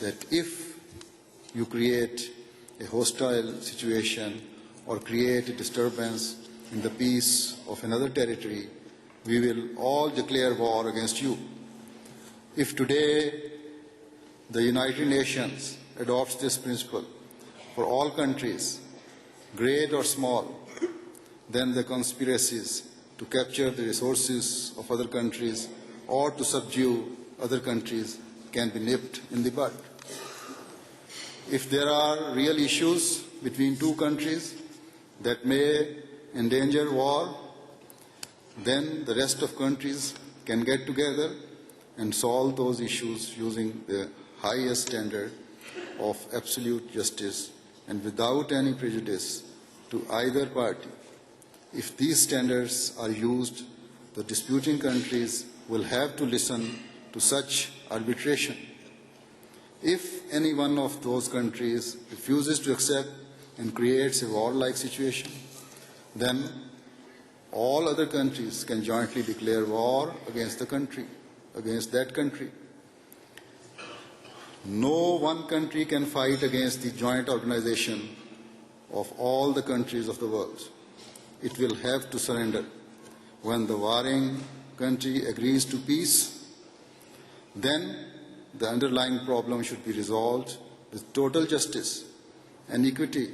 that if you create a hostile situation or create a disturbance in the peace of another territory, we will all declare war against you. If today the United Nations adopts this principle for all countries, great or small, then the conspiracies to capture the resources of other countries or to subdue other countries can be nipped in the bud. If there are real issues between two countries that may endanger war, then the rest of countries can get together and solve those issues using the highest standard of absolute justice and without any prejudice to either party. If these standards are used, the disputing countries will have to listen to such arbitration. If any one of those countries refuses to accept and creates a warlike situation, then all other countries can jointly declare war against that country. No one country can fight against the joint organization of all the countries of the world. It will have to surrender. When the warring country agrees to peace, then the underlying problem should be resolved with total justice and equity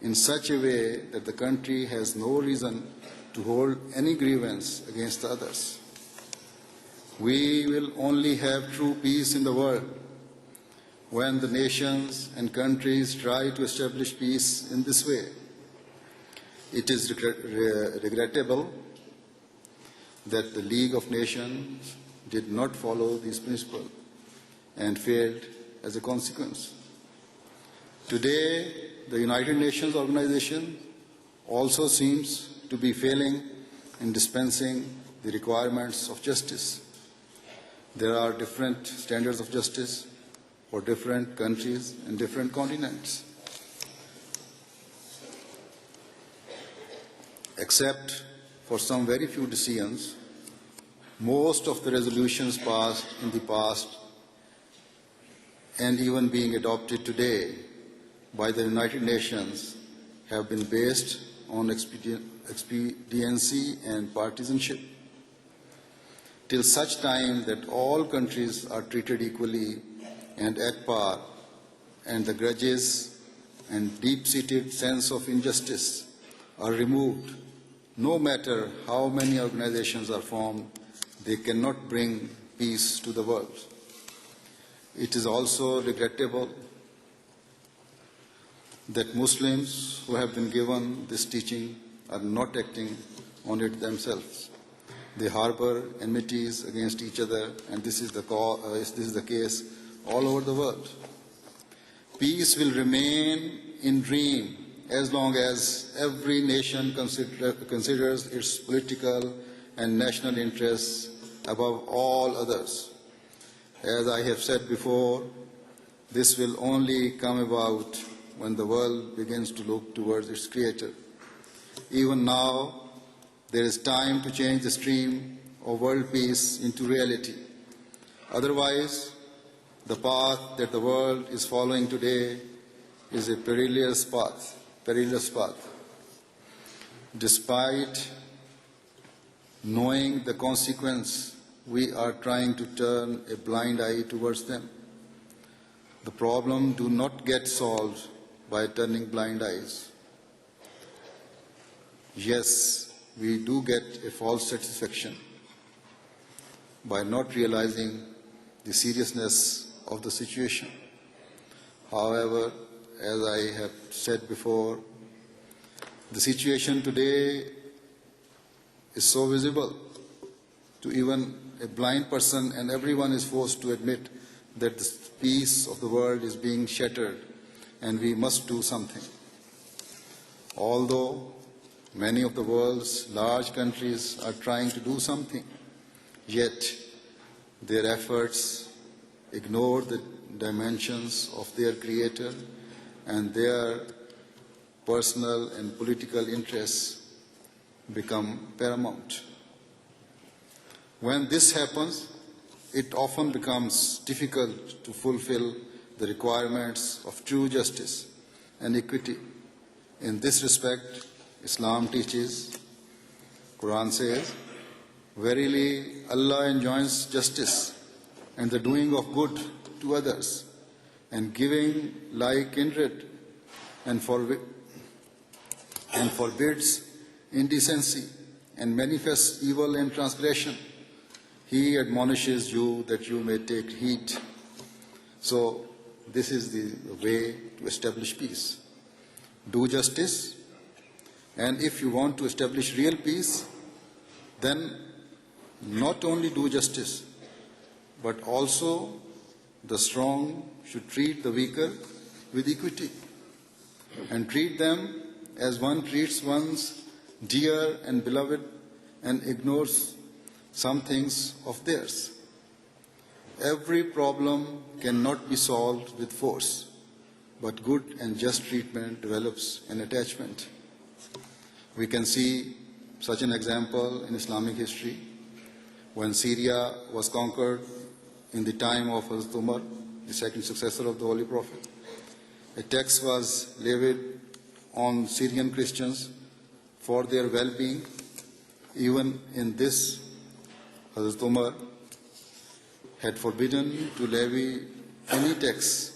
in such a way that the country has no reason to hold any grievance against the others. We will only have true peace in the world when the nations and countries try to establish peace in this way. It is regrettable that the League of Nations did not follow these principles and failed as a consequence. Today, the United Nations organization also seems to be failing in dispensing the requirements of justice. There are different standards of justice for different countries and different continents. Except for some very few decisions, most of the resolutions passed in the past and even being adopted today by the United Nations have been based on expediency and partisanship. Till such time that all countries are treated equally and at par, and the grudges and deep-seated sense of injustice are removed, no matter how many organizations are formed, they cannot bring peace to the world. It is also regrettable that Muslims who have been given this teaching are not acting on it themselves. They harbor enmities against each other, and this is the case all over the world. Peace will remain in dream as long as every nation considers its political and national interests above all others. As I have said before, this will only come about when the world begins to look towards its Creator. Even now, there is time to change the stream of world peace into reality. Otherwise, the path that the world is following today is a perilous path. Despite knowing the consequence, we are trying to turn a blind eye towards them. The problem do not get solved by turning blind eyes. Yes, we do get a false satisfaction by not realizing the seriousness of the situation. However, as I have said before, the situation today is so visible to even a blind person, and everyone is forced to admit that the peace of the world is being shattered and we must do something. Although many of the world's large countries are trying to do something, yet their efforts ignore the dimensions of their Creator, and their personal and political interests become paramount. When this happens, it often becomes difficult to fulfill the requirements of true justice and equity. In this respect, Islam teaches, Quran says, "Verily Allah enjoins justice and the doing of good to others, and giving like kindred, and forbids indecency and manifests evil and transgression. He admonishes you that you may take heed." So this is the way to establish peace. Do justice, and if you want to establish real peace, then not only do justice, but also the strong should treat the weaker with equity and treat them as one treats one's dear and beloved and ignores some things of theirs. Every problem cannot be solved with force, but good and just treatment develops an attachment. We can see such an example in Islamic history when Syria was conquered in the time of Hadhrat Umar, the second successor of the Holy Prophet. A tax was levied on Syrian Christians for their well-being. Even in this, Hadhrat Umar had forbidden to levy any tax